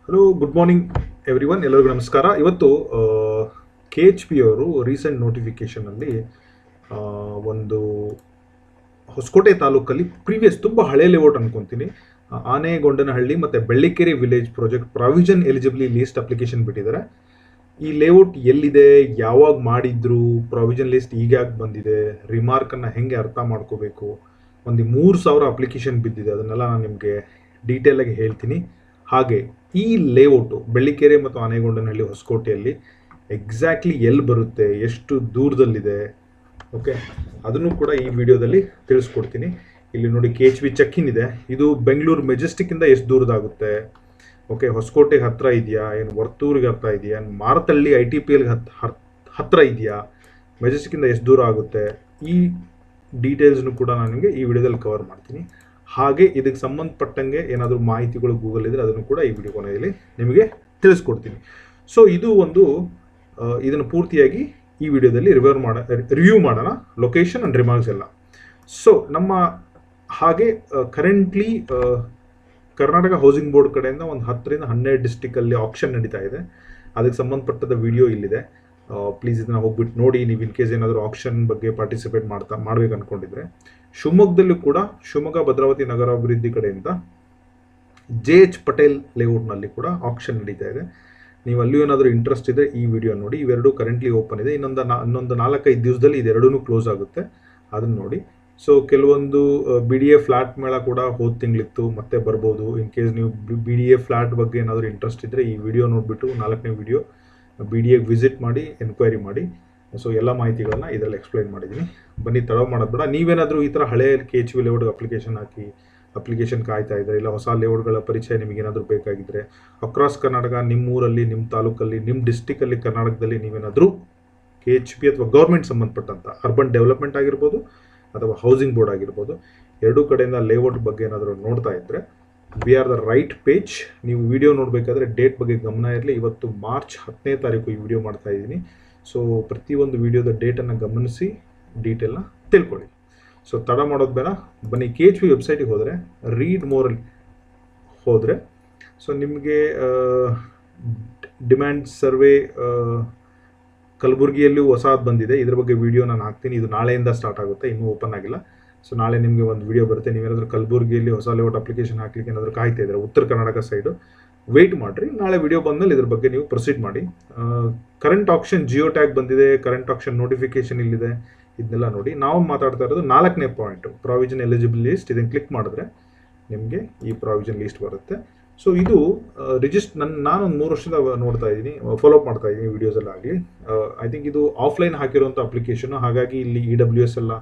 Hello, good morning everyone. ಎಲ್ಲರಿಗೂ ನಮಸ್ಕಾರ. ಇವತ್ತು KHP ಅವರು ರೀಸೆಂಟ್ ನೋಟಿಫಿಕೇಷನಲ್ಲಿ ಒಂದು ಹೊಸಕೋಟೆ ತಾಲೂಕಲ್ಲಿ ಪ್ರೀವಿಯಸ್ ತುಂಬ ಹಳೆ ಲೇಔಟ್ ಅನ್ಕೊತೀನಿ, ಆನೆಗೊಂಡನಹಳ್ಳಿ ಮತ್ತು Bellikere village project provision eligibility list application ಬಿಟ್ಟಿದ್ದಾರೆ. ಈ ಲೇಔಟ್ ಎಲ್ಲಿದೆ, ಯಾವಾಗ ಮಾಡಿದ್ರು, ಪ್ರಾವಿಷನ್ ಲಿಸ್ಟ್ ಈಗ ಯಾಕೆ ಬಂದಿದೆ, ರಿಮಾರ್ಕನ್ನು ಹೆಂಗೆ ಅರ್ಥ ಮಾಡ್ಕೋಬೇಕು, ಒಂದು 3,000 ಅಪ್ಲಿಕೇಶನ್ ಬಿದ್ದಿದೆ. ಅದನ್ನೆಲ್ಲ ನಾನು ನಿಮಗೆ ಡೀಟೇಲಾಗಿ ಹೇಳ್ತೀನಿ. ಹಾಗೆ ಈ ಲೇಔಟು ಬೆಳ್ಳಿಕೆರೆ ಮತ್ತು ಆನೆಗೊಂಡನಹಳ್ಳಿ ಹೊಸಕೋಟೆಯಲ್ಲಿ ಎಕ್ಸಾಕ್ಟ್ಲಿ ಎಲ್ಲಿ ಬರುತ್ತೆ, ಎಷ್ಟು ದೂರದಲ್ಲಿದೆ, ಓಕೆ, ಅದನ್ನು ಕೂಡ ಈ ವಿಡಿಯೋದಲ್ಲಿ ತಿಳಿಸ್ಕೊಡ್ತೀನಿ. ಇಲ್ಲಿ ನೋಡಿ, KHP ಚೆಕ್ಕಿನ್ ಇದೆ. ಇದು ಬೆಂಗಳೂರು ಮೆಜೆಸ್ಟಿಕ್ಕಿಂದ ಎಷ್ಟು ದೂರದಾಗುತ್ತೆ, ಓಕೆ, ಹೊಸಕೋಟೆಗೆ ಹತ್ತಿರ ಇದೆಯಾ, ಏನು ವರ್ತೂರಿಗೆ ಹತ್ತಿರ ಇದೆಯಾ, ಏನು ಮಾರತಳ್ಳಿ ITPLಗೆ ಹತ್ತಿರ ಇದೆಯಾ, ಮೆಜೆಸ್ಟಿಕ್ಕಿಂದ ಎಷ್ಟು ದೂರ ಆಗುತ್ತೆ, ಈ ಡೀಟೇಲ್ಸ್ನು ಕೂಡ ನಾನು ನಿಮಗೆ ಈ ವಿಡಿಯೋದಲ್ಲಿ ಕವರ್ ಮಾಡ್ತೀನಿ. ಹಾಗೆ ಇದಕ್ಕೆ ಸಂಬಂಧಪಟ್ಟಂಗೆ ಏನಾದರೂ ಮಾಹಿತಿಗಳು ಗೂಗಲ್ ಇದ್ದರೆ ಅದನ್ನು ಕೂಡ ಈ ವಿಡಿಯೋ ಕೊನೆಯಲ್ಲಿ ನಿಮಗೆ ತಿಳಿಸ್ಕೊಡ್ತೀನಿ. ಸೊ ಇದು ಒಂದು ಇದನ್ನು ಪೂರ್ತಿಯಾಗಿ ಈ ವಿಡಿಯೋದಲ್ಲಿ ರಿವ್ಯೂ ಮಾಡೋಣ, ಲೊಕೇಶನ್ ಆ್ಯಂಡ್ ರಿಮಾರ್ಕ್ಸ್ ಎಲ್ಲ. ಸೊ ನಮ್ಮ ಹಾಗೆ ಕರೆಂಟ್ಲಿ ಕರ್ನಾಟಕ ಹೌಸಿಂಗ್ ಬೋರ್ಡ್ ಕಡೆಯಿಂದ ಒಂದು 10ರಿಂದ 12 ಡಿಸ್ಟಿಕಲ್ಲಿ ಆಕ್ಷನ್ ನಡೀತಾ ಇದೆ. ಅದಕ್ಕೆ ಸಂಬಂಧಪಟ್ಟದ ವಿಡಿಯೋ ಇಲ್ಲಿದೆ. ಪ್ಲೀಸ್ ಇದನ್ನು ಹೋಗ್ಬಿಟ್ಟು ನೋಡಿ. ನೀವು ಇನ್ ಕೇಸ್ ಏನಾದರೂ ಆಕ್ಷನ್ ಬಗ್ಗೆ ಪಾರ್ಟಿಸಿಪೇಟ್ ಮಾಡ್ಬೇಕು ಅಂದ್ಕೊಂಡಿದ್ರೆ. ಶಿವಮೊಗ್ಗದಲ್ಲೂ ಕೂಡ ಶಿವಮೊಗ್ಗ ಭದ್ರಾವತಿ ನಗರಾಭಿವೃದ್ಧಿ ಕಡೆಯಿಂದ JH ಪಟೇಲ್ ಲೇಔಟ್ನಲ್ಲಿ ಕೂಡ ಆಕ್ಷನ್ ನಡೀತಾ ಇದೆ. ನೀವು ಅಲ್ಲೂ ಏನಾದರೂ ಇಂಟ್ರೆಸ್ಟ್ ಇದ್ದರೆ ಈ ವಿಡಿಯೋ ನೋಡಿ. ಇವೆರಡು ಕರೆಂಟ್ಲಿ ಓಪನ್ ಇದೆ. ಇನ್ನೊಂದು 4-5 ದಿವಸದಲ್ಲಿ ಇದೆರಡೂ ಕ್ಲೋಸ್ ಆಗುತ್ತೆ, ಅದನ್ನು ನೋಡಿ. ಸೊ ಕೆಲವೊಂದು BDA ಫ್ಲ್ಯಾಟ್ ಮೇಳ ಕೂಡ ಹೋದ ತಿಂಗಳಿತ್ತು, ಮತ್ತೆ ಬರ್ಬೋದು. ಇನ್ ಕೇಸ್ ನೀವು BDA ಫ್ಲ್ಯಾಟ್ ಬಗ್ಗೆ ಏನಾದರೂ ಇಂಟ್ರೆಸ್ಟ್ ಇದ್ದರೆ ಈ ವಿಡಿಯೋ ನೋಡಿಬಿಟ್ಟು 4ನೇ ವಿಡಿಯೋ BDAಗೆ ವಿಸಿಟ್ ಮಾಡಿ, ಎನ್ಕ್ವೈರಿ ಮಾಡಿ. ಸೊ ಎಲ್ಲ ಮಾಹಿತಿಗಳನ್ನು ಇದರಲ್ಲಿ ಎಕ್ಸ್ಪ್ಲೈನ್ ಮಾಡಿದ್ದೀನಿ. ಬನ್ನಿ, ತಡ ಮಾಡೋದು ಬೇಡ. ನೀವೇನಾದರೂ ಈ ಥರ ಹಳೆ KHP ಲೇಔಟ್ಗೆ ಅಪ್ಲಿಕೇಶನ್ ಕಾಯ್ತಾ ಇದ್ದರೆ, ಇಲ್ಲ ಹೊಸ ಲೇಔಟ್ಗಳ ಪರಿಚಯ ನಿಮಗೇನಾದರೂ ಬೇಕಾಗಿದ್ದರೆ, ಅಕ್ರಾಸ್ ಕರ್ನಾಟಕ, ನಿಮ್ಮ ಊರಲ್ಲಿ, ನಿಮ್ಮ ತಾಲೂಕಲ್ಲಿ, ನಿಮ್ಮ ಡಿಸ್ಟಿಕಲ್ಲಿ, ಕರ್ನಾಟಕದಲ್ಲಿ ನೀವೇನಾದರೂ KHP ಅಥವಾ ಗೌರ್ಮೆಂಟ್ ಸಂಬಂಧಪಟ್ಟಂಥ ಅರ್ಬನ್ ಡೆವಲಪ್ಮೆಂಟ್ ಆಗಿರ್ಬೋದು ಅಥವಾ ಹೌಸಿಂಗ್ ಬೋರ್ಡ್ ಆಗಿರ್ಬೋದು, ಎರಡೂ ಕಡೆಯಿಂದ ಲೇಔಟ್ ಬಗ್ಗೆ ಏನಾದರೂ ನೋಡ್ತಾ ಇದ್ದರೆ we are the right page. ನೀವು ವಿಡಿಯೋ ನೋಡಬೇಕಾದ್ರೆ ಡೇಟ್ ಬಗ್ಗೆ ಗಮನ ಇರಲಿ. ಇವತ್ತು ಮಾರ್ಚ್ 10ನೇ ತಾರೀಕು ಈ ವಿಡಿಯೋ ಮಾಡ್ತಾ ಇದ್ದೀನಿ. ಸೊ ಪ್ರತಿಯೊಂದು ವಿಡಿಯೋದ ಡೇಟನ್ನು ಗಮನಿಸಿ ಡೀಟೇಲ್ನ ತಿಳ್ಕೊಳ್ಳಿ. ಸೊ ತಡ ಮಾಡೋದು ಬೇಡ, ಬನ್ನಿ. KHP ವೆಬ್ಸೈಟಿಗೆ ಹೋದರೆ ರೀಡ್ ಮೋರಲ್ಲಿ ಹೋದರೆ ಸೊ ನಿಮಗೆ ಡಿಮ್ಯಾಂಡ್ ಸರ್ವೆ ಕಲಬುರಗಿಯಲ್ಲೂ ಹೊಸದು ಬಂದಿದೆ. ಇದ್ರ ಬಗ್ಗೆ ವಿಡಿಯೋ ನಾನು ಹಾಕ್ತೀನಿ. ಇದು ನಾಳೆಯಿಂದ ಸ್ಟಾರ್ಟ್ ಆಗುತ್ತೆ, ಇನ್ನೂ ಓಪನ್ ಆಗಿಲ್ಲ. ಸೊ ನಾಳೆ ನಿಮಗೆ ಒಂದು ವಿಡಿಯೋ ಬರುತ್ತೆ. ನೀವೇನಾದರೂ ಕಲಬುರಗಿಯಲ್ಲಿ ಹೊಸ ಲೇಔಟ್ ಅಪ್ಲಿಕೇಶನ್ ಹಾಕ್ಲಿಕ್ಕೆ ಏನಾದರೂ ಕಾಯ್ತಾ ಇದ್ದರೆ, ಉತ್ತರ ಕರ್ನಾಟಕ ಸೈಡು ವೆಯ್ಟ್ ಮಾಡಿರಿ. ನಾಳೆ ವಿಡಿಯೋ ಬಂದಮೇಲೆ ಇದ್ರ ಬಗ್ಗೆ ನೀವು ಪ್ರೊಸೀಡ್ ಮಾಡಿ. ಕರೆಂಟ್ ಆಕ್ಷನ್ ಜಿಯೋ ಟ್ಯಾಗ್ ಬಂದಿದೆ, ಕರೆಂಟ್ ಆಕ್ಷನ್ ನೋಟಿಫಿಕೇಶನ್ ಇಲ್ಲಿದೆ, ಇದನ್ನೆಲ್ಲ ನೋಡಿ. ನಾವು ಮಾತಾಡ್ತಾ ಇರೋದು 4ನೇ ಪಾಯಿಂಟು, ಪ್ರಾವಿಷನ್ ಎಲಿಜಿಬಲ್ ಲೀಸ್ಟ್. ಇದನ್ನು ಕ್ಲಿಕ್ ಮಾಡಿದ್ರೆ ನಿಮಗೆ ಈ ಪ್ರಾವಿಷನ್ ಲೀಸ್ಟ್ ಬರುತ್ತೆ. ಸೊ ಇದು ನಾನೊಂದು 3 ವರ್ಷದಿಂದ ನೋಡ್ತಾ ಇದ್ದೀನಿ, ಫಾಲೋ ಅಪ್ ಮಾಡ್ತಾ ಇದ್ದೀನಿ ವೀಡಿಯೋಸಲ್ಲಾಗಲಿ. ಐ ಥಿಂಕ್ ಇದು ಆಫ್ಲೈನ್ ಹಾಕಿರುವಂಥ ಅಪ್ಲಿಕೇಶನು, ಹಾಗಾಗಿ ಇಲ್ಲಿ EWS ಎಲ್ಲ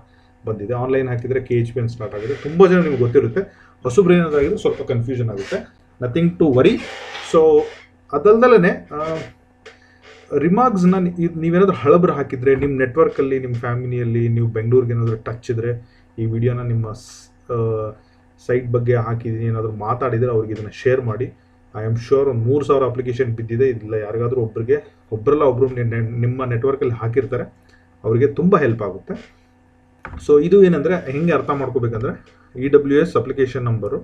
ಬಂದಿದೆ. ಆನ್ಲೈನ್ ಹಾಕಿದರೆ KHP ಅಂತ ಸ್ಟಾರ್ಟ್ ಆಗಿದೆ. ತುಂಬ ಜನ ನಿಮ್ಗೆ ಗೊತ್ತಿರುತ್ತೆ, ಹೊಸಬ್ರೇನಾದಾಗಿದ್ರೆ ಸ್ವಲ್ಪ ಕನ್ಫ್ಯೂಷನ್ ಆಗುತ್ತೆ. Nothing to worry. ಸೊ ಅದಲ್ದಲೇ ರಿಮಾರ್ಕ್ಸ್ನ ನೀವೇನಾದರೂ ಹಳಬ್ರು ಹಾಕಿದರೆ, ನಿಮ್ಮ ನೆಟ್ವರ್ಕಲ್ಲಿ, ನಿಮ್ಮ ಫ್ಯಾಮಿಲಿಯಲ್ಲಿ ನೀವು ಬೆಂಗಳೂರಿಗೆ ಏನಾದರೂ ಟಚ್ ಇದ್ದರೆ, ಈ ವಿಡಿಯೋನ ನಿಮ್ಮ ಸೈಟ್ ಬಗ್ಗೆ ಹಾಕಿದ್ದೀನಿ ಏನಾದರೂ ಮಾತಾಡಿದರೆ ಅವ್ರಿಗೆ ಇದನ್ನು ಶೇರ್ ಮಾಡಿ. ಐ ಆಮ್ ಶ್ಯೂರ್ ಒಂದು 3,000 ಅಪ್ಲಿಕೇಶನ್ ಬಿದ್ದಿದೆ. ಇಲ್ಲ ಯಾರಿಗಾದರೂ ಒಬ್ಬರು ನಿಮ್ಮ ನೆಟ್ವರ್ಕಲ್ಲಿ ಹಾಕಿರ್ತಾರೆ, ಅವರಿಗೆ ತುಂಬ ಹೆಲ್ಪ್ ಆಗುತ್ತೆ. ಸೊ ಇದು ಏನಂದರೆ ಹೆಂಗೆ ಅರ್ಥ ಮಾಡ್ಕೋಬೇಕಂದ್ರೆ, EWS ಅಪ್ಲಿಕೇಶನ್ ನಂಬರು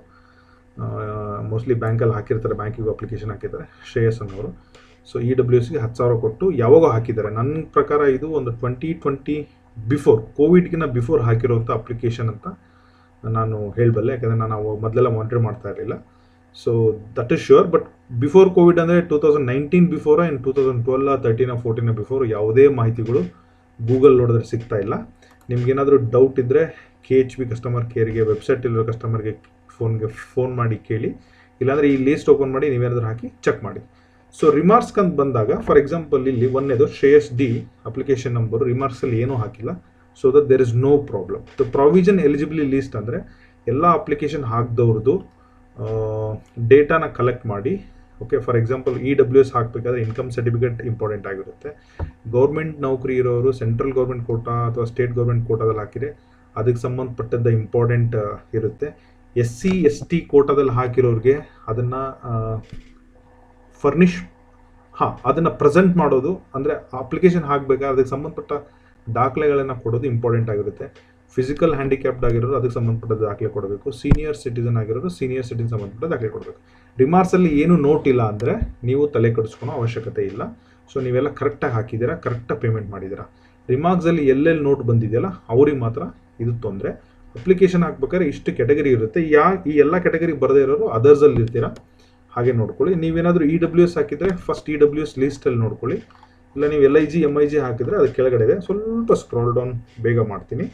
ಮೋಸ್ಟ್ಲಿ ಬ್ಯಾಂಕಲ್ಲಿ ಹಾಕಿರ್ತಾರೆ, ಬ್ಯಾಂಕಿಗೂ ಅಪ್ಲಿಕೇಶನ್ ಹಾಕಿರ್ತಾರೆ ಶ್ರೇಯಸ್ ಅನ್ನೋರು. ಸೊ EWSಗೆ 10,000 ಕೊಟ್ಟು ಯಾವಾಗೋ ಹಾಕಿದ್ದಾರೆ. ನನ್ನ ಪ್ರಕಾರ ಇದು ಒಂದು 2020 ಬಿಫೋರ್, ಕೋವಿಡ್ಗಿನ ಬಿಫೋರ್ ಹಾಕಿರೋಂಥ ಅಪ್ಲಿಕೇಶನ್ ಅಂತ ನಾನು ಹೇಳಬಲ್ಲೆ, ಯಾಕಂದರೆ ನಾನು ಮೊದಲೆಲ್ಲ ಮಾನಿಟರ್ ಮಾಡ್ತಾ ಇರಲಿಲ್ಲ. So that is sure. But before Covid ಅಂದರೆ 2019 ಬಿಫೋರ, ಇನ್ 2012, 13, 14 ಬಿಫೋರ್ ಯಾವುದೇ ಮಾಹಿತಿಗಳು ಗೂಗಲ್ ನೋಡಿದ್ರೆ ಸಿಗ್ತಾ ಇಲ್ಲ. ನಿಮ್ಗೇನಾದರೂ ಡೌಟ್ ಇದ್ದರೆ KHP ಕಸ್ಟಮರ್ ಕೇರ್ಗೆ, ವೆಬ್ಸೈಟಲ್ಲಿರೋ ಕಸ್ಟಮರ್ಗೆ ಫೋನ್ ಮಾಡಿ ಕೇಳಿ. ಇಲ್ಲಾಂದರೆ ಈ ಲೀಸ್ಟ್ ಓಪನ್ ಮಾಡಿ ನೀವೇನಾದರೂ ಹಾಕಿ ಚೆಕ್ ಮಾಡಿ. ಸೊ ರಿಮಾರ್ಕ್ಸ್ ಅಂತ ಬಂದಾಗ, ಫಾರ್ ಎಕ್ಸಾಂಪಲ್ ಇಲ್ಲಿ ಒಂದೇದು ಶ್ರೇಯಸ್ D ಅಪ್ಲಿಕೇಶನ್ ನಂಬರು ರಿಮಾರ್ಕ್ಸಲ್ಲಿ ಏನೂ ಹಾಕಿಲ್ಲ. So that there is no problem. The provision eligibility list ಅಂದರೆ ಎಲ್ಲ ಅಪ್ಲಿಕೇಶನ್ ಹಾಕಿದವ್ರದ್ದು ಡೇಟಾನ ಕಲೆಕ್ಟ್ ಮಾಡಿ. ಓಕೆ, ಫಾರ್ ಎಕ್ಸಾಂಪಲ್ EWS ಹಾಕಬೇಕಾದ್ರೆ ಇನ್ಕಮ್ ಸರ್ಟಿಫಿಕೇಟ್ ಇಂಪಾರ್ಟೆಂಟ್ ಆಗಿರುತ್ತೆ. ಗೌರ್ಮೆಂಟ್ ನೌಕರಿ ಇರೋರು ಸೆಂಟ್ರಲ್ ಗೌರ್ಮೆಂಟ್ ಕೋಟಾ ಅಥವಾ ಸ್ಟೇಟ್ ಗೌರ್ಮೆಂಟ್ ಕೋಟಾದಲ್ಲಿ ಹಾಕಿದರೆ ಅದಕ್ಕೆ ಸಂಬಂಧಪಟ್ಟದ್ದ ಇಂಪಾರ್ಟೆಂಟ್ ಇರುತ್ತೆ. SC ST ಕೋಟಾದಲ್ಲಿ ಹಾಕಿರೋರಿಗೆ ಅದನ್ನು ಅದನ್ನು ಪ್ರೆಸೆಂಟ್ ಮಾಡೋದು, ಅಂದರೆ ಅಪ್ಲಿಕೇಶನ್ ಹಾಕಬೇಕಾದ್ರೆ ಅದಕ್ಕೆ ಸಂಬಂಧಪಟ್ಟ ದಾಖಲೆಗಳನ್ನು ಕೊಡೋದು ಇಂಪಾರ್ಟೆಂಟ್ ಆಗಿರುತ್ತೆ. ಫಿಸಿಕಲ್ ಹ್ಯಾಂಡಿಕ್ಯಾಪ್ಡ್ ಆಗಿರೋರು ಅದಕ್ಕೆ ಸಂಬಂಧಪಟ್ಟ ದಾಖಲೆ ಕೊಡಬೇಕು, ಸೀನಿಯರ್ ಸಿಟಿಸನ್ ಆಗಿರೋರು ಸೀನಿಯರ್ ಸಿಟಿಸನ್ ಸಂಬಂಧಪಟ್ಟ ದಾಖಲೆ ಕೊಡಬೇಕು. ರಿಮಾರ್ಕ್ಸಲ್ಲಿ ಏನು ನೋಟ್ ಇಲ್ಲ ಅಂದರೆ ನೀವು ತಲೆ ಕೆಡಿಸ್ಕೊಳೋ ಅವಶ್ಯಕತೆ ಇಲ್ಲ. ಸೊ ನೀವೆಲ್ಲ ಕರೆಕ್ಟಾಗಿ ಹಾಕಿದ್ದೀರಾ, ಕರೆಕ್ಟಾಗಿ ಪೇಮೆಂಟ್ ಮಾಡಿದ್ದೀರಾ. ರಿಮಾರ್ಕ್ಸಲ್ಲಿ ಎಲ್ಲೆಲ್ಲಿ ನೋಟ್ ಬಂದಿದೆಯಲ್ಲ ಅವ್ರಿಗೆ ಮಾತ್ರ ಇದು ತೊಂದರೆ. ಅಪ್ಲಿಕೇಶನ್ ಹಾಕ್ಬೇಕಾದ್ರೆ ಇಷ್ಟು ಕ್ಯಾಟಗರಿ ಇರುತ್ತೆ, ಈ ಎಲ್ಲ ಕ್ಯಾಟಗರಿ ಬರದೇ ಇರೋರು ಅದರ್ಸಲ್ಲಿ ಇರ್ತೀರಾ, ಹಾಗೆ ನೋಡ್ಕೊಳ್ಳಿ. ನೀವೇನಾದರೂ EWS ಹಾಕಿದರೆ ಫಸ್ಟ್ EWS ಲೀಸ್ಟಲ್ಲಿ ನೋಡ್ಕೊಳ್ಳಿ. ಇಲ್ಲ ನೀವು LIG MIG ಹಾಕಿದರೆ ಅದು ಕೆಳಗಡೆ ಇದೆ. ಸ್ವಲ್ಪ ಸ್ಕ್ರಾಲ್ ಡೌನ್ ಬೇಗ ಮಾಡ್ತೀನಿ,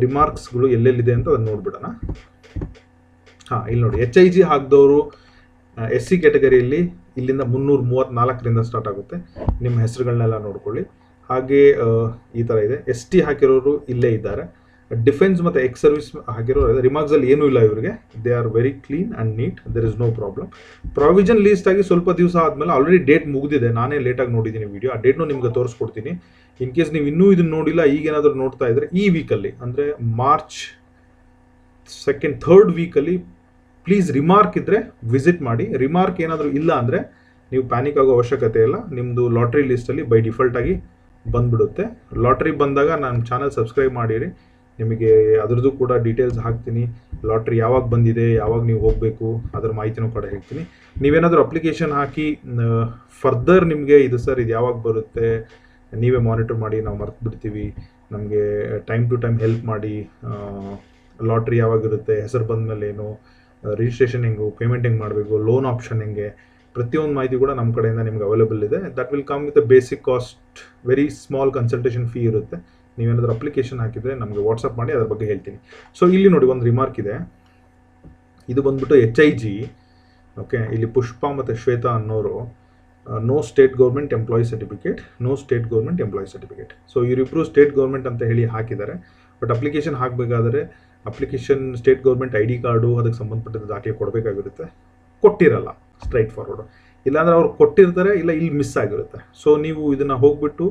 ರಿಮಾರ್ಕ್ಸ್ಗಳು ಎಲ್ಲೆಲ್ಲಿದೆ ಅಂತ ಅದನ್ನು ನೋಡ್ಬಿಡೋಣ. ಹಾಂ, ಇಲ್ಲಿ ನೋಡಿ, HIG ಹಾಕಿದವರು SC ಕ್ಯಾಟಗರಿಯಲ್ಲಿ ಇಲ್ಲಿಂದ 334ರಿಂದ ಸ್ಟಾರ್ಟ್ ಆಗುತ್ತೆ. ನಿಮ್ಮ ಹೆಸರುಗಳನ್ನೆಲ್ಲ ನೋಡ್ಕೊಳ್ಳಿ. ಹಾಗೆ ಈ ಥರ ಇದೆ. ST ಹಾಕಿರೋರು ಇಲ್ಲೇ ಇದ್ದಾರೆ. ಡಿಫೆನ್ಸ್ ಮತ್ತು ಎಕ್ಸ್ ಸರ್ವಿಸ್ ಹಾಕಿರೋರು ರಿಮಾರ್ಕ್ಸಲ್ಲಿ ಏನೂ ಇಲ್ಲ ಇವರಿಗೆ. They are very clean and neat, there is no problem. Provision list ಆಗಿ ಸ್ವಲ್ಪ ದಿವಸ ಆದಮೇಲೆ ಆಲ್ರೆಡಿ ಡೇಟ್ ಮುಗಿದಿದೆ, ನಾನೇ ಲೇಟಾಗಿ ನೋಡಿದ್ದೀನಿ ವಿಡಿಯೋ, ಆ ಡೇಟ್ನು ನಿಮಗೆ ತೋರಿಸ್ಕೊಡ್ತೀನಿ. ಇನ್ ಕೇಸ್ ನೀವು ಇನ್ನೂ ಇದನ್ನು ನೋಡಿಲ್ಲ, ಈಗೇನಾದರೂ ನೋಡ್ತಾ ಇದ್ದರೆ ಈ ವೀಕಲ್ಲಿ ಅಂದರೆ ಮಾರ್ಚ್ 2nd 3rd ವೀಕಲ್ಲಿ ಪ್ಲೀಸ್ ರಿಮಾರ್ಕ್ ಇದ್ದರೆ ವಿಸಿಟ್ ಮಾಡಿ. ರಿಮಾರ್ಕ್ ಏನಾದರೂ ಇಲ್ಲ ಅಂದರೆ ನೀವು ಪ್ಯಾನಿಕ್ ಆಗೋ ಅವಶ್ಯಕತೆ ಇಲ್ಲ, ನಿಮ್ಮದು ಲಾಟ್ರಿ ಲಿಸ್ಟಲ್ಲಿ ಬೈ ಡಿಫಾಲ್ಟಾಗಿ ಬಂದುಬಿಡುತ್ತೆ. ಲಾಟ್ರಿ ಬಂದಾಗ ನನ್ನ ಚಾನಲ್ ಸಬ್ಸ್ಕ್ರೈಬ್ ಮಾಡಿರಿ, ನಿಮಗೆ ಅದರದ್ದು ಕೂಡ ಡೀಟೇಲ್ಸ್ ಹಾಕ್ತೀನಿ. ಲಾಟ್ರಿ ಯಾವಾಗ ಬಂದಿದೆ, ಯಾವಾಗ ನೀವು ಹೋಗಬೇಕು, ಅದರ ಮಾಹಿತಿನೂ ಕೂಡ ಹೇಳ್ತೀನಿ. ನೀವೇನಾದರೂ ಅಪ್ಲಿಕೇಶನ್ ಹಾಕಿ ಫರ್ದರ್ ನಿಮಗೆ ಇದು ಸರ್ ಇದು ಯಾವಾಗ ಬರುತ್ತೆ ನೀವೇ ಮಾನಿಟರ್ ಮಾಡಿ, ನಾವು ಮರ್ತು ಬಿಡ್ತೀವಿ, ನಮಗೆ ಟೈಮ್ ಟು ಟೈಮ್ ಹೆಲ್ಪ್ ಮಾಡಿ, ಲಾಟ್ರಿ ಯಾವಾಗಿರುತ್ತೆ, ಹೆಸರು ಬಂದಮೇಲೆ ಏನು, ರಿಜಿಸ್ಟ್ರೇಷನ್ ಹೆಂಗು, ಪೇಮೆಂಟ್ ಹೆಂಗೆ ಮಾಡಬೇಕು, ಲೋನ್ ಆಪ್ಷನ್ ಹೆಂಗೆ, ಪ್ರತಿಯೊಂದು ಮಾಹಿತಿ ಕೂಡ ನಮ್ಮ ಕಡೆಯಿಂದ ನಿಮ್ಗೆ ಅವೈಲೇಬಲ್ ಇದೆ. That will come with a basic cost, very small consultation fee ಇರುತ್ತೆ. ನೀವೇನಾದರೂ ಅಪ್ಲಿಕೇಶನ್ ಹಾಕಿದರೆ ನಮಗೆ ವಾಟ್ಸಪ್ ಮಾಡಿ ಅದ್ರ ಬಗ್ಗೆ ಹೇಳ್ತೀನಿ. ಸೊ ಇಲ್ಲಿ ನೋಡಿ ಒಂದು ರಿಮಾರ್ಕ್ ಇದೆ, ಇದು ಬಂದ್ಬಿಟ್ಟು HIG. ಓಕೆ, ಇಲ್ಲಿ ಪುಷ್ಪ ಮತ್ತು ಶ್ವೇತಾ ಅನ್ನೋರು no state government employee certificate, no state government employee certificate. So ಇವರಿಬ್ಬರು ಸ್ಟೇಟ್ ಗೌರ್ಮೆಂಟ್ ಅಂತ ಹೇಳಿ ಹಾಕಿದ್ದಾರೆ. ಬಟ್ ಅಪ್ಲಿಕೇಶನ್ ಹಾಕಬೇಕಾದ್ರೆ application state government ID card ಅದಕ್ಕೆ ಸಂಬಂಧಪಟ್ಟಿದ್ದ ದಾಖಲೆ ಕೊಡಬೇಕಾಗಿರುತ್ತೆ. ಕೊಟ್ಟಿರಲ್ಲ ಸ್ಟ್ರೈಟ್ ಫಾರ್ವರ್ಡು, ಇಲ್ಲಾಂದರೆ ಅವ್ರು ಕೊಟ್ಟಿರ್ತಾರೆ, ಇಲ್ಲ ಇಲ್ಲಿ ಮಿಸ್ ಆಗಿರುತ್ತೆ. ಸೊ ನೀವು ಇದನ್ನು ಹೋಗ್ಬಿಟ್ಟು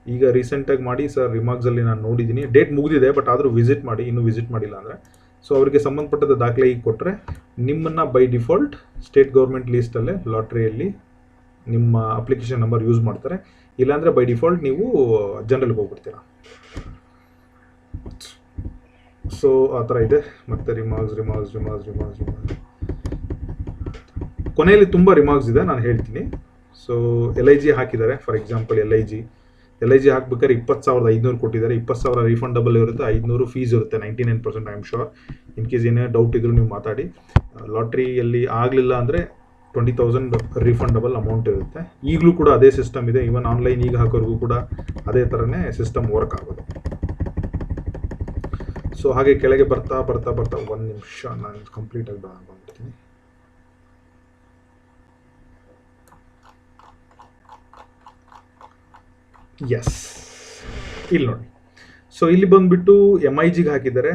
ಈಗ ರೀಸೆಂಟಾಗಿ ಮಾಡಿ, ಸರ್ ರಿಮಾರ್ಕ್ಸಲ್ಲಿ ನಾನು ನೋಡಿದ್ದೀನಿ, ಡೇಟ್ ಮುಗಿದಿದೆ ಬಟ್ ಆದರೂ ವಿಸಿಟ್ ಮಾಡಿ, ಇನ್ನೂ ವಿಸಿಟ್ ಮಾಡಿಲ್ಲ ಅಂದರೆ. ಸೊ ಅವರಿಗೆ ಸಂಬಂಧಪಟ್ಟದ ದಾಖಲೆ ಈಗ ಕೊಟ್ಟರೆ ನಿಮ್ಮನ್ನು ಬೈ ಡಿಫಾಲ್ಟ್ ಸ್ಟೇಟ್ ಗೌರ್ಮೆಂಟ್ ಲೀಸ್ಟಲ್ಲೇ ಲಾಟ್ರಿಯಲ್ಲಿ ನಿಮ್ಮ ಅಪ್ಲಿಕೇಶನ್ ನಂಬರ್ ಯೂಸ್ ಮಾಡ್ತಾರೆ. ಇಲ್ಲಾಂದರೆ ಬೈ ಡಿಫಾಲ್ಟ್ ನೀವು ಜನರಲ್ಗೆ ಹೋಗ್ಬಿಡ್ತೀರ. ಸೊ ಆ ಥರ ಇದೆ. ಮತ್ತು ರಿಮಾರ್ಕ್ಸ್ ಕೊನೆಯಲ್ಲಿ ತುಂಬ ರಿಮಾರ್ಕ್ಸ್ ಇದೆ, ನಾನು ಹೇಳ್ತೀನಿ. ಸೊ LIG ಹಾಕಿದ್ದಾರೆ, ಫಾರ್ ಎಕ್ಸಾಂಪಲ್ LIG ಹಾಕ್ಬೇಕಾದ್ರೆ 20,500 ಕೊಟ್ಟಿದ್ದಾರೆ. 20,000 ರೀಫಂಡಬಲ್ ಇರುತ್ತೆ, 500 ಫೀಸ್ ಇರುತ್ತೆ, 99% I am sure. In case ಏನೇ ಡೌಟ್ ಇದ್ರೂ ನೀವು ಮಾತಾಡಿ. ಲಾಟ್ರಿಯಲ್ಲಿ ಆಗಲಿಲ್ಲ ಅಂದರೆ 20,000 ರೀಫಂಡಬಲ್ ಅಮೌಂಟ್ ಇರುತ್ತೆ. ಈಗಲೂ ಕೂಡ ಅದೇ ಸಿಸ್ಟಮ್ ಇದೆ, ಈವನ್ ಆನ್ಲೈನ್ ಈಗ ಹಾಕೋರಿಗೂ ಕೂಡ ಅದೇ ಥರನೇ ಸಿಸ್ಟಮ್ ವರ್ಕ್ ಆಗೋದು. ಸೊ ಹಾಗೆ ಕೆಳಗೆ ಬರ್ತಾ ಒಂದು ನಿಮಿಷ ನಾನು ಕಂಪ್ಲೀಟಾಗಿ ಬಂದ್ಬಿಡ್ತೀನಿ. ಎಸ್, ಇಲ್ಲಿ ನೋಡಿ. ಸೊ ಇಲ್ಲಿ ಬಂದುಬಿಟ್ಟು MIGಗೆ ಹಾಕಿದ್ದಾರೆ,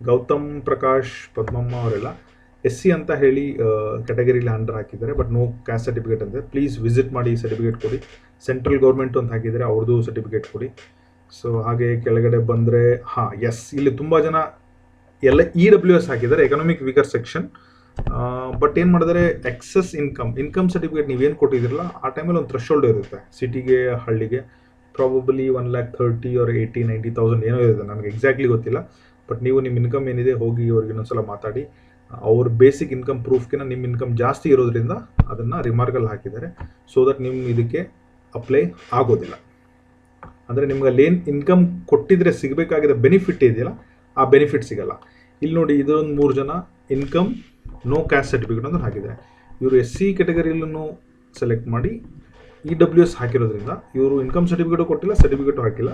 ಗೌತಮ್ ಪ್ರಕಾಶ್ ಪದ್ಮಮ್ಮ ಅವರೆಲ್ಲ SC ಅಂತ ಹೇಳಿ ಕ್ಯಾಟಗರಿಲಿ ಅಂಡರ್ ಹಾಕಿದ್ದಾರೆ. ಬಟ್ ನೋ ಕ್ಯಾಸ್ಟ್ ಸರ್ಟಿಫಿಕೇಟ್ ಅಂತ. ಪ್ಲೀಸ್ ವಿಸಿಟ್ ಮಾಡಿ, ಸರ್ಟಿಫಿಕೇಟ್ ಕೊಡಿ. ಸೆಂಟ್ರಲ್ ಗೌರ್ಮೆಂಟ್ ಅಂತ ಹಾಕಿದ್ದಾರೆ, ಅವ್ರದ್ದು ಸರ್ಟಿಫಿಕೇಟ್ ಕೊಡಿ. ಸೊ ಹಾಗೆ ಕೆಳಗಡೆ ಬಂದರೆ ಇಲ್ಲಿ ತುಂಬ ಜನ ಎಲ್ಲ EWS ಹಾಕಿದ್ದಾರೆ, ಎಕನಾಮಿಕ್ ವೀಕರ್ ಸೆಕ್ಷನ್. ಬಟ್ ಏನು ಮಾಡಿದರೆ ಎಕ್ಸಸ್ ಇನ್ಕಮ್ ಸರ್ಟಿಫಿಕೇಟ್ ನೀವೇನು ಕೊಟ್ಟಿದ್ದೀರಲ್ಲ ಆ ಟೈಮಲ್ಲಿ ಒಂದು ಥ್ರೆಶೋಲ್ಡ್ ಇರುತ್ತೆ. ಸಿಟಿಗೆ ಹಳ್ಳಿಗೆ ಪ್ರಾಬಬಲಿ 1,30,000 or 80,000-90,000 ಏನೋ ಇರುತ್ತೆ, ನನಗೆ ಎಕ್ಸಾಕ್ಟ್ಲಿ ಗೊತ್ತಿಲ್ಲ. ಬಟ್ ನೀವು ನಿಮ್ಮ ಇನ್ಕಮ್ ಏನಿದೆ ಹೋಗಿ ಅವ್ರಿಗೆ ಇನ್ನೊಂದ್ಸಲ ಮಾತಾಡಿ. ಅವ್ರ ಬೇಸಿಕ್ ಇನ್ಕಮ್ ಪ್ರೂಫ್ಗಿನ ನಿಮ್ಮ ಇನ್ಕಮ್ ಜಾಸ್ತಿ ಇರೋದ್ರಿಂದ ಅದನ್ನು ರಿಮಾರ್ಕಲ್ಲಿ ಹಾಕಿದ್ದಾರೆ. ಸೊ ದಟ್ ನಿಮ್ಮ ಇದಕ್ಕೆ ಅಪ್ಲೈ ಆಗೋದಿಲ್ಲ. ಅಂದರೆ ನಿಮ್ಗೆ ಅಲ್ಲೇನು ಇನ್ಕಮ್ ಕೊಟ್ಟಿದ್ರೆ ಸಿಗಬೇಕಾಗಿದ್ದ ಬೆನಿಫಿಟ್ ಇದೆಯಲ್ಲ ಆ ಬೆನಿಫಿಟ್ ಸಿಗಲ್ಲ. ಇಲ್ಲಿ ನೋಡಿ, ಇದೊಂದು 3 ಜನ ಇನ್ಕಮ್ ನೋ ಕ್ಯಾಸ್ಟ್ ಸರ್ಟಿಫಿಕೇಟ್ ಅಂತ ಹಾಕಿದ್ದಾರೆ. ಇವರು SC ಕ್ಯಾಟಗರಿಯಲ್ಲೂ ಸೆಲೆಕ್ಟ್ ಮಾಡಿ EWS ಹಾಕಿರೋದ್ರಿಂದ ಇವರು ಇನ್ಕಮ್ ಸರ್ಟಿಫಿಕೇಟು ಕೊಟ್ಟಿಲ್ಲ, ಸರ್ಟಿಫಿಕೇಟು ಹಾಕಿಲ್ಲ,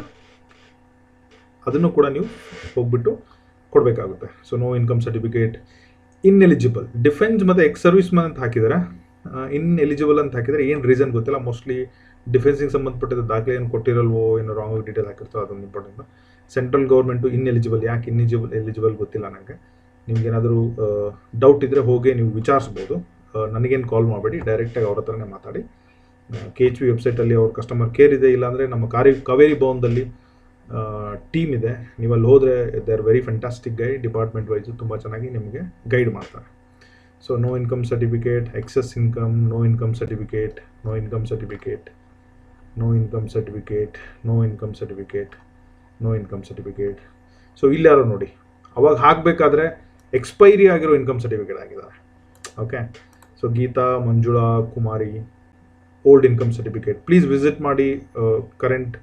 ಅದನ್ನು ಕೂಡ ನೀವು ಹೋಗ್ಬಿಟ್ಟು ಕೊಡಬೇಕಾಗುತ್ತೆ. So no income certificate, ineligible. Defence ಮತ್ತು ಎಕ್ಸ್ ಸರ್ವಿಸ್ ಮ್ಯಾನ್ ಅಂತ ಹಾಕಿದ್ದಾರೆ, ಇನ್ಎಲಿಜಿಬಲ್ ಅಂತ ಹಾಕಿದರೆ ಏನು ರೀಸನ್ ಗೊತ್ತಿಲ್ಲ. ಮೋಸ್ಟ್ಲಿ ಡಿಫೆನ್ಸಿಗೆ ಸಂಬಂಧಪಟ್ಟಿದ್ದ ದಾಖಲೆ ಏನು ಕೊಟ್ಟಿರಲ್ವೋ, ಏನೋ ರಾಂಗ್ ಡೀಟೇಲ್ ಹಾಕಿರ್ತಾರೋ, ಅದೊಂದು ಇಂಪಾರ್ಟೆಂಟ್. ಸೆಂಟ್ರಲ್ ಗೌರ್ಮೆಂಟು ಇನ್ಎಲಿಜಿಬಲ್, ಯಾಕೆ ಎಲಿಜಿಬಲ್ ಗೊತ್ತಿಲ್ಲ ನನಗೆ. ನಿಮ್ಗೇನಾದರೂ ಡೌಟ್ ಇದ್ದರೆ ಹೋಗಿ ನೀವು ವಿಚಾರಿಸ್ಬೋದು, ನನಗೇನು ಕಾಲ್ ಮಾಡಬೇಡಿ, ಡೈರೆಕ್ಟಾಗಿ ಅವ್ರ ಹತ್ರನೇ ಮಾತಾಡಿ. KHP ವೆಬ್ಸೈಟಲ್ಲಿ ಅವ್ರ ಕಸ್ಟಮರ್ ಕೇರ್ ಇದೆ, ಇಲ್ಲಾಂದರೆ ನಮ್ಮ ಕಾವೇರಿ ಭವನದಲ್ಲಿ ಟೀಮ್ ಇದೆ. ನೀವು ಅಲ್ಲಿ ಹೋದರೆ they are very fantastic guide, department wise ತುಂಬ ಚೆನ್ನಾಗಿ ನಿಮಗೆ ಗೈಡ್ ಮಾಡ್ತಾರೆ. So no income certificate, excess income, no income certificate, no income certificate, no income certificate, no income certificate, no income certificate. So ಇಲ್ಲಿ ಯಾರೋ ನೋಡಿ, ಅವಾಗ ಹಾಕಬೇಕಾದ್ರೆ ಎಕ್ಸ್ಪೈರಿ ಆಗಿರೋ ಇನ್ಕಮ್ ಸರ್ಟಿಫಿಕೇಟ್ ಆಗಿದ್ದಾರೆ. Okay, so Geeta Manjula Kumari old income certificate, please visit ಮಾಡಿ, current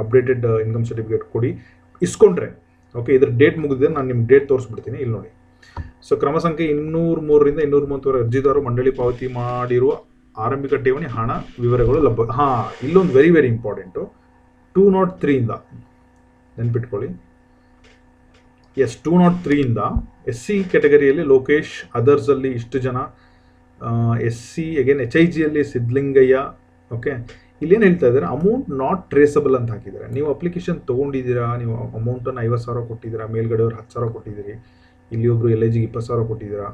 updated income certificate ಕೊಡಿ, ಇಸ್ಕೊಂಡ್ರೆ. ಓಕೆ, ಇದ್ರ ಡೇಟ್ ಮುಗಿದಿದೆ, ನಾನು ನಿಮ್ಗೆ ಡೇಟ್ ತೋರಿಸ್ಬಿಡ್ತೀನಿ, ಇಲ್ಲಿ ನೋಡಿ. ಸೊ ಕ್ರಮ ಸಂಖ್ಯೆ 203ರಿಂದ 230 ಅರ್ಜಿದಾರರು ಮಂಡಳಿ ಪಾವತಿ ಮಾಡಿರುವ ಆರಂಭಿಕ ಠೇವಣಿ ಹಣ ವಿವರಗಳು ಲಭ್ಯ. ಇಲ್ಲೊಂದು ವೆರಿ ವೆರಿ ಇಂಪಾರ್ಟೆಂಟು, 203ಇಂದ ನೆನ್ಪಿಟ್ಕೊಳ್ಳಿ. ಎಸ್, 203ಇಂದ SC ಕ್ಯಾಟಗರಿಯಲ್ಲಿ ಲೋಕೇಶ್, ಅದರ್ಸಲ್ಲಿ ಇಷ್ಟು ಜನ, SC ಅಗೇನ್ HIGಯಲ್ಲಿ ಸಿದ್ಧಲಿಂಗಯ್ಯ. ಓಕೆ, ಇಲ್ಲೇನು ಹೇಳ್ತಾ ಇದ್ದಾರೆ, ಅಮೌಂಟ್ ನಾಟ್ ಟ್ರೇಸಬಲ್ ಅಂತ ಹಾಕಿದ್ದಾರೆ. ನೀವು ಅಪ್ಲಿಕೇಶನ್ ತೊಗೊಂಡಿದ್ದೀರಾ, ನೀವು ಅಮೌಂಟನ್ನು 50,000 ಕೊಟ್ಟಿದ್ದೀರಾ, ಮೇಲ್ಗಡೆಯವ್ರು 10,000 ಕೊಟ್ಟಿದ್ದೀರಿ, ಇಲ್ಲಿ ಒಬ್ಬರು LIGಗೆ 20,000 ಕೊಟ್ಟಿದ್ದೀರಾ.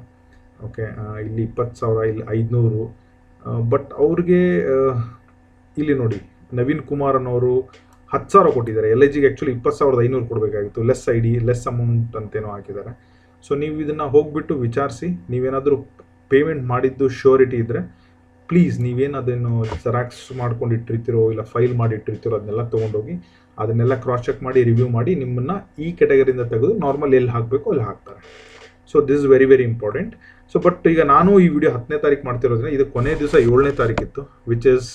ಓಕೆ, ಇಲ್ಲಿ 20,000, ಇಲ್ಲಿ 500. ಬಟ್ ಅವ್ರಿಗೆ ಇಲ್ಲಿ ನೋಡಿ, ನವೀನ್ ಕುಮಾರ್ ಅನ್ನೋರು 10,000 ಕೊಟ್ಟಿದ್ದಾರೆ, LIGಗೆ ಆ್ಯಕ್ಚುಲಿ 20,500 ಕೊಡಬೇಕಾಗಿತ್ತು, ಲೆಸ್ ID, ಲೆಸ್ ಅಮೌಂಟ್ ಅಂತೇನೋ ಹಾಕಿದ್ದಾರೆ. ಸೊ ನೀವು ಇದನ್ನು ಹೋಗ್ಬಿಟ್ಟು ವಿಚಾರಿಸಿ, ನೀವೇನಾದರೂ ಪೇಮೆಂಟ್ ಮಾಡಿದ್ದು ಶ್ಯೂರಿಟಿ ಇದ್ದರೆ ಪ್ಲೀಸ್ ನೀವೇನು ಅದನ್ನು ಜೆರಾಕ್ಸ್ ಮಾಡ್ಕೊಂಡು ಇಟ್ಟಿರ್ತೀರೋ ಇಲ್ಲ ಫೈಲ್ ಮಾಡಿ ಇಟ್ಟಿರ್ತೀರೋ ಅದನ್ನೆಲ್ಲ ತೊಗೊಂಡೋಗಿ ಅದನ್ನೆಲ್ಲ ಕ್ರಾಸ್ ಚೆಕ್ ಮಾಡಿ ರಿವ್ಯೂ ಮಾಡಿ ನಿಮ್ಮನ್ನು ಈ ಕ್ಯಾಟಗರಿಯಿಂದ ತೆಗೆದು ನಾರ್ಮಲ್ ಎಲ್ಲಿ ಹಾಕಬೇಕು ಅಲ್ಲಿ ಹಾಕ್ತಾರೆ. So this is very very important. So but ಈಗ ನಾನು ಈ ವಿಡಿಯೋ 10ನೇ ತಾರೀಕು ಮಾಡ್ತಿರೋದ್ರಿಂದ ಇದು ಕೊನೆ ದಿವಸ 7ನೇ ತಾರೀಕಿತ್ತು, ವಿಚ್ ಇಸ್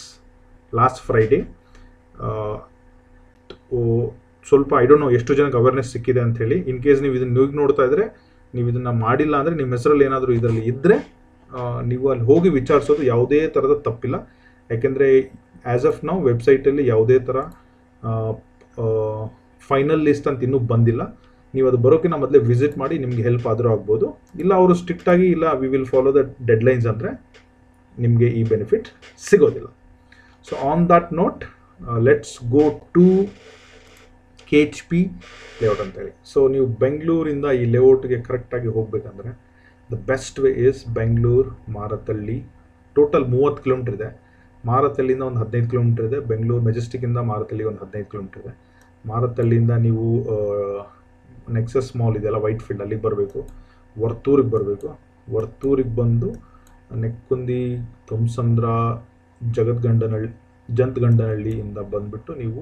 ಲಾಸ್ಟ್ ಫ್ರೈಡೇ. ಸ್ವಲ್ಪ ಐ ಡೋಂಟ್ ನೋ ಎಷ್ಟು ಜನಕ್ಕೆ ಅವೇರ್ನೆಸ್ ಸಿಕ್ಕಿದೆ ಅಂತ ಹೇಳಿ. ಇನ್ ಕೇಸ್ ನೀವು ಇದನ್ನು ಈಗ ನೋಡ್ತಾ ಇದ್ರೆ, ನೀವು ಇದನ್ನು ಮಾಡಿಲ್ಲ ಅಂದರೆ ನಿಮ್ಮ ಹೆಸರಲ್ಲಿ ಏನಾದರೂ ಇದರಲ್ಲಿ ಇದ್ದರೆ ನೀವು ಅಲ್ಲಿ ಹೋಗಿ ವಿಚಾರಿಸೋದು ಯಾವುದೇ ಥರದ ತಪ್ಪಿಲ್ಲ. ಯಾಕೆಂದರೆ ಆ್ಯಸ್ ಆಫ್ ನಾವು ವೆಬ್ಸೈಟಲ್ಲಿ ಯಾವುದೇ ಥರ ಫೈನಲ್ ಲಿಸ್ಟ್ ಅಂತ ಇನ್ನೂ ಬಂದಿಲ್ಲ. ನೀವು ಅದು ಬರೋಕ್ಕಿಂತ ಮೊದಲೇ ವಿಸಿಟ್ ಮಾಡಿ, ನಿಮಗೆ ಹೆಲ್ಪ್ ಆದರೂ ಆಗ್ಬೋದು. ಇಲ್ಲ ಅವರು ಸ್ಟ್ರಿಕ್ಟಾಗಿ ಇಲ್ಲ we will follow the deadlines ಅಂದರೆ ನಿಮಗೆ ಈ ಬೆನಿಫಿಟ್ ಸಿಗೋದಿಲ್ಲ. So on that note let's go to KHP layout ಅಂತೇಳಿ. ಸೊ ನೀವು ಬೆಂಗಳೂರಿಂದ ಈ ಲೇಔಟ್ಗೆ ಕರೆಕ್ಟಾಗಿ ಹೋಗಬೇಕಂದ್ರೆ the best way is Bengaluru Marathahalli. Total 30 kilometre ಇದೆ. ಮಾರತಳ್ಳಿಯಿಂದ ಒಂದು 15 ಕಿಲೋಮೀಟ್ರ್ ಇದೆ. ಬೆಂಗಳೂರು ಮೆಜೆಸ್ಟಿಕ್ಕಿಂದ ಮಾರತಳ್ಳಿಗೆ ಒಂದು 15 ಕಿಲೋಮೀಟ್ರ್ ಇದೆ. ಮಾರತಳ್ಳಿಯಿಂದ ನೀವು ನೆಕ್ಸಸ್ ಮಾಲ್ ಇದೆಯಲ್ಲ ವೈಟ್ ಫೀಲ್ಡ್, ಅಲ್ಲಿಗೆ ಬರಬೇಕು. ವರ್ತೂರಿಗೆ ಬರಬೇಕು. ವರ್ತೂರಿಗೆ ಬಂದು ನೆಕ್ಕುಂದಿ, ತುಮಸಂದ್ರ, ಜಂತಗಂಡನಹಳ್ಳಿಯಿಂದ ಬಂದುಬಿಟ್ಟು ನೀವು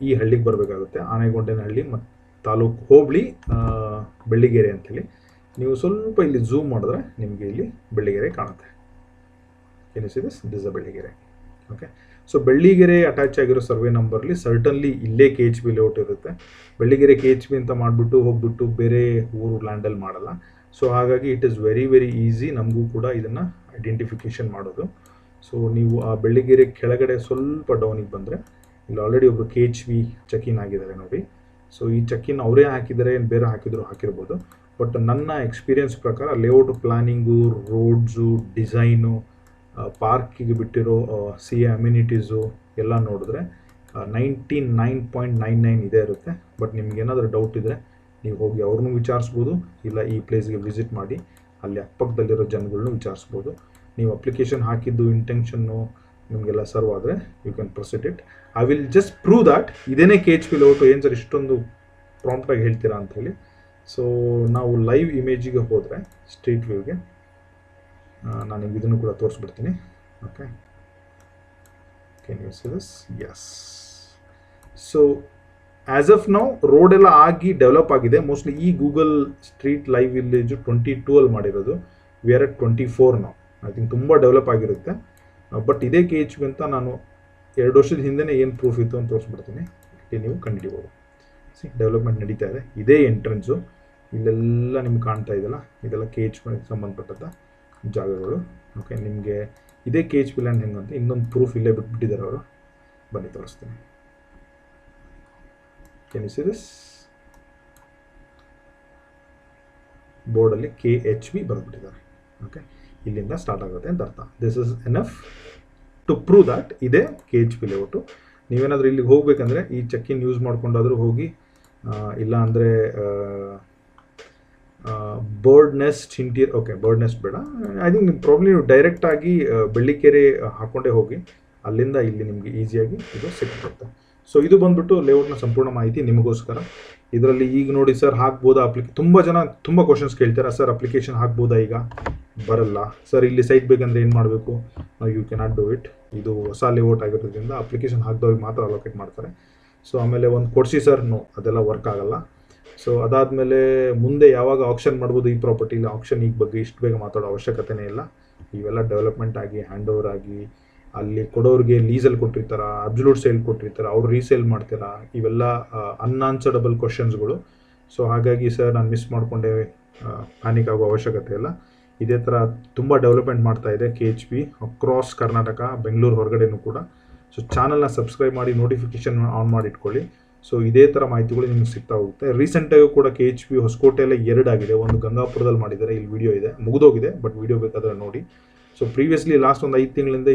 ಈ ಹಳ್ಳಿಗೆ ಬರಬೇಕಾಗುತ್ತೆ. ಆನೆಗೊಂಡನಹಳ್ಳಿ ಮತ್ತು ತಾಲೂಕು ಹೋಬಳಿ ಬೆಳ್ಳಿಗೆರೆ ಅಂಥೇಳಿ. ನೀವು ಸ್ವಲ್ಪ ಇಲ್ಲಿ ಝೂಮ್ ಮಾಡಿದ್ರೆ ನಿಮಗೆ ಇಲ್ಲಿ ಬೆಳ್ಳಿಗೆರೆ ಕಾಣುತ್ತೆ. This is a Belligere. Okay, so Belligere attach ಆಗಿರೋ ಸರ್ವೆ ನಂಬರ್ಲಿ ಸರ್ಟನ್ಲಿ ಇಲ್ಲೇ KHP ಲೇಔಟ್ ಇರುತ್ತೆ. ಬೆಳ್ಳಿಗೆರೆ KHP ಅಂತ ಮಾಡಿಬಿಟ್ಟು ಹೋಗ್ಬಿಟ್ಟು ಬೇರೆ ಊರು ಲ್ಯಾಂಡಲ್ಲಿ ಮಾಡಲ್ಲ. ಸೊ ಹಾಗಾಗಿ it is very very easy ನಮಗೂ ಕೂಡ ಇದನ್ನು ಐಡೆಂಟಿಫಿಕೇಷನ್ ಮಾಡೋದು. ಸೊ ನೀವು ಆ ಬೆಳ್ಳಿಗೆರೆ ಕೆಳಗಡೆ ಸ್ವಲ್ಪ ಡೌನಿಗೆ ಬಂದರೆ ಇಲ್ಲಿ ಆಲ್ರೆಡಿ ಒಬ್ಬರು KHP ಚೆಕ್-ಇನ್ ಆಗಿದ್ದಾರೆ ನೋಡಿ. ಸೊ ಈ ಚೆಕ್-ಇನ್ ಅವರೇ ಹಾಕಿದ್ದಾರೆ, ಏನು ಬೇರೆ ಹಾಕಿರ್ಬೋದು. ಬಟ್ ನನ್ನ ಎಕ್ಸ್ಪೀರಿಯನ್ಸ್ ಪ್ರಕಾರ ಲೇಔಟ್ ಪ್ಲಾನಿಂಗು, ರೋಡ್ಸು, ಡಿಸೈನು, ಪಾರ್ಕಿಗೆ ಬಿಟ್ಟಿರೋ CA ಅಮ್ಯುನಿಟೀಸು ಎಲ್ಲ ನೋಡಿದ್ರೆ 99.99 ಇದೇ ಇರುತ್ತೆ. ಬಟ್ ನಿಮ್ಗೇನಾದರೂ ಡೌಟ್ ಇದ್ದರೆ ನೀವು ಹೋಗಿ ಅವ್ರನ್ನೂ ವಿಚಾರಿಸ್ಬೋದು, ಇಲ್ಲ ಈ ಪ್ಲೇಸ್ಗೆ ವಿಸಿಟ್ ಮಾಡಿ ಅಲ್ಲಿ ಅಕ್ಕಪಕ್ಕದಲ್ಲಿರೋ ಜನಗಳನ್ನೂ ವಿಚಾರಿಸ್ಬೋದು. ನೀವು ಅಪ್ಲಿಕೇಶನ್ ಹಾಕಿದ್ದು ಇಂಟೆನ್ಷನ್ನು ನಿಮಗೆಲ್ಲ ಸರ್ವ್ ಆದರೆ you can proceed it. I will just prove that ಇದೇನೇ KHP ಲೇಔಟು, ಏನು ಸರ್ ಇಷ್ಟೊಂದು ಪ್ರಾಂಪ್ಟಾಗಿ ಹೇಳ್ತೀರಾ ಅಂಥೇಳಿ. ಸೊ ನಾವು ಲೈವ್ ಇಮೇಜಿಗೆ ಹೋದರೆ ಸ್ಟ್ರೀಟ್ ವ್ಯೂಗೆ ನಾನು ನಿಮ್ಗೆ ಇದನ್ನು ಕೂಡ ತೋರಿಸ್ಬಿಡ್ತೀನಿ. Okay, can you see this? Yes. So as of now ರೋಡೆಲ್ಲ ಆಗಿ ಡೆವಲಪ್ ಆಗಿದೆ. ಮೋಸ್ಟ್ಲಿ ಈ ಗೂಗಲ್ ಸ್ಟ್ರೀಟ್ ಲೈವ್ ವಿಲೇಜು 2012 ಮಾಡಿರೋದು. ವಿ ಆರ್ ಅಟ್ 24 ನಾವು. ಐ ಥಿಂಕ್ ತುಂಬ ಡೆವಲಪ್ ಆಗಿರುತ್ತೆ. ಬಟ್ ಇದೇ KHP ಅಂತ ನಾನು 2 ವರ್ಷದ ಹಿಂದೆ ಏನು ಪ್ರೂಫ್ ಇತ್ತು ಅಂತ ತೋರಿಸ್ಬಿಡ್ತೀನಿ, ಇಲ್ಲಿ ನೀವು ಕಂಡುಹಿಡಿಬೋದು. ಡೆವಲಪ್ಮೆಂಟ್ ನಡೀತಾ ಇದೆ. ಇದೇ ಎಂಟ್ರೆನ್ಸು, ಇಲ್ಲೆಲ್ಲ ನಿಮ್ಗೆ ಕಾಣ್ತಾ ಇದೆಯಲ್ಲ, ಇದೆಲ್ಲ KHP ಸಂಬಂಧಪಟ್ಟಂಥ ಜಾಗಗಳು. ಓಕೆ, ನಿಮಗೆ ಇದೇ KHP ಲ್ಯಾಂಡ್ ಹೆಂಗಂತ ಇನ್ನೊಂದು ಪ್ರೂಫ್ ಇಲ್ಲೇ ಬಿಟ್ಬಿಟ್ಟಿದ್ದಾರೆ ಅವರು, ಬನ್ನಿ ತೋರಿಸ್ತೀನಿ. Can you see this? ಬೋರ್ಡಲ್ಲಿ KHP ಬರೆದ್ಬಿಟ್ಟಿದ್ದಾರೆ. ಓಕೆ, ಇಲ್ಲಿಂದ ಸ್ಟಾರ್ಟ್ ಆಗುತ್ತೆ ಅಂತ ಅರ್ಥ. This is enough to prove that ಇದೇ KHP ಲೇಔಟು. ನೀವೇನಾದರೂ ಇಲ್ಲಿಗೆ ಹೋಗಬೇಕಂದ್ರೆ ಈ ಚೆಕ್-ಇನ್ ಯೂಸ್ ಮಾಡ್ಕೊಂಡಾದರೂ ಹೋಗಿ, ಇಲ್ಲ ಅಂದರೆ bird nest okay bird nest ಬೇಡ, ಐ ಥಿಂಕ್ ನೀವು ಪ್ರಾಬ್ಲಿ ನೀವು ಡೈರೆಕ್ಟಾಗಿ ಬೆಳ್ಳಿಕೆರೆ ಹಾಕ್ಕೊಂಡೇ ಹೋಗಿ, ಅಲ್ಲಿಂದ ಇಲ್ಲಿ ನಿಮಗೆ ಈಸಿಯಾಗಿ ಇದು ಸಿಕ್ಬಿಡುತ್ತೆ. ಸೊ ಇದು ಬಂದುಬಿಟ್ಟು ಲೇಔಟ್ನ ಸಂಪೂರ್ಣ ಮಾಹಿತಿ ನಿಮಗೋಸ್ಕರ. ಇದರಲ್ಲಿ ಈಗ ನೋಡಿ ಸರ್ ಹಾಕ್ಬೋದಾ ತುಂಬ ಜನ ತುಂಬ ಕ್ವಶನ್ಸ್ ಕೇಳ್ತಾರೆ. ಸರ್ ಅಪ್ಲಿಕೇಶನ್ ಹಾಕ್ಬೋದಾ? ಈಗ ಬರಲ್ಲ ಸರ್. ಇಲ್ಲಿ ಸೈಟ್ ಬೇಕಂದರೆ ಏನು ಮಾಡಬೇಕು? You cannot do it. ಇದು ಹೊಸ ಲೇಔಟ್ ಆಗಿರೋದ್ರಿಂದ ಅಪ್ಲಿಕೇಶನ್ ಹಾಕಿದವ್ರಿಗೆ ಮಾತ್ರ ಅಲೋಕೇಟ್ ಮಾಡ್ತಾರೆ. ಸೊ ಆಮೇಲೆ ಒಂದು ಕೊಡಿಸಿ ಸರ್, ನೋ ಅದೆಲ್ಲ ವರ್ಕ್ ಆಗಲ್ಲ. ಸೊ ಅದಾದಮೇಲೆ ಮುಂದೆ ಯಾವಾಗ ಆಕ್ಷನ್ ಮಾಡ್ಬೋದು ಈ ಪ್ರಾಪರ್ಟಿಲಿ, ಆಕ್ಷನ್ ಈಗ ಬಗ್ಗೆ ಇಷ್ಟು ಬೇಗ ಮಾತಾಡೋ ಅವಶ್ಯಕತೆನೇ ಇಲ್ಲ. ಇವೆಲ್ಲ ಡೆವಲಪ್ಮೆಂಟ್ ಆಗಿ ಹ್ಯಾಂಡ್ ಓವರ್ ಆಗಿ ಅಲ್ಲಿ ಕೊಡೋರಿಗೆ ಲೀಸಲ್ಲಿ ಕೊಟ್ಟಿರ್ತಾರ, ಅಬ್ಸಲ್ಯೂಟ್ ಸೇಲ್ ಕೊಟ್ಟಿರ್ತಾರೆ, ಅವ್ರು ರೀಸೇಲ್ ಮಾಡ್ತೀರಾ, ಇವೆಲ್ಲ ಅನ್ಆನ್ಸರ್ಡಬಲ್ ಕ್ವಶನ್ಸ್ಗಳು. ಸೊ ಹಾಗಾಗಿ ಸರ್ ನಾನು ಮಿಸ್ ಮಾಡಿಕೊಂಡೆ, ಪ್ಯಾನಿಕ್ ಆಗೋ ಅವಶ್ಯಕತೆ ಇಲ್ಲ. ಇದೇ ಥರ ತುಂಬ ಡೆವಲಪ್ಮೆಂಟ್ ಮಾಡ್ತಾ ಇದೆ KHP ಅಕ್ರಾಸ್ ಕರ್ನಾಟಕ, ಬೆಂಗಳೂರು ಹೊರಗಡೆನೂ ಕೂಡ. ಸೊ ಚಾನಲ್ನ ಸಬ್ಸ್ಕ್ರೈಬ್ ಮಾಡಿ ನೋಟಿಫಿಕೇಷನ್ ಆನ್ ಮಾಡಿ ಇಟ್ಕೊಳ್ಳಿ. ಸೊ ಇದೇ ಥರ ಮಾಹಿತಿಗಳು ನಿಮ್ಗೆ ಸಿಗ್ತಾ ಹೋಗುತ್ತೆ. ರೀಸೆಂಟಾಗಿ ಕೂಡ KHP ಹೊಸಕೋಟೆಯಲ್ಲೇ 2 ಆಗಿದೆ. ಒಂದು ಗಂಗಾಪುರದಲ್ಲಿ ಮಾಡಿದ್ದಾರೆ, ಇಲ್ಲಿ ವಿಡಿಯೋ ಇದೆ, ಮುಗಿದೋಗಿದೆ, ಬಟ್ ವಿಡಿಯೋ ಬೇಕಾದರೆ ನೋಡಿ. ಸೊ ಪ್ರೀವಿಯಸ್ಲಿ ಲಾಸ್ಟ್ ಒಂದು 5 ತಿಂಗಳಿಂದ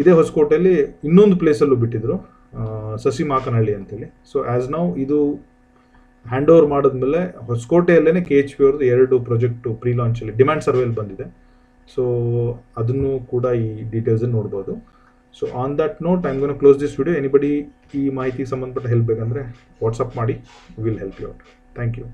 ಇದೇ ಹೊಸಕೋಟೆಯಲ್ಲಿ ಇನ್ನೊಂದು ಪ್ಲೇಸಲ್ಲೂ ಬಿಟ್ಟಿದ್ರು, ಸಸಿಮಾಕನಹಳ್ಳಿ ಅಂತೇಳಿ. ಸೊ ಆ್ಯಸ್ ನಾವು ಇದು ಹ್ಯಾಂಡ್ ಓವರ್ ಮಾಡಿದ್ಮೇಲೆ ಹೊಸಕೋಟೆಯಲ್ಲೇ KHP ಅವ್ರದ್ದು 2 ಪ್ರಾಜೆಕ್ಟು ಪ್ರೀ ಲಾಂಚಲ್ಲಿ ಡಿಮ್ಯಾಂಡ್ ಸರ್ವೇಲಿ ಬಂದಿದೆ. ಸೊ ಅದನ್ನು ಕೂಡ ಈ ಡೀಟೇಲ್ಸನ್ನು ನೋಡ್ಬೋದು. So on that note I am gonna close this video. Anybody ಈ ಮಾಹಿತಿಗೆ ಸಂಬಂಧಪಟ್ಟ ಹೆಲ್ಪ್ ಬೇಕಂದರೆ ವಾಟ್ಸಪ್ ಮಾಡಿ, will help you out. Thank you.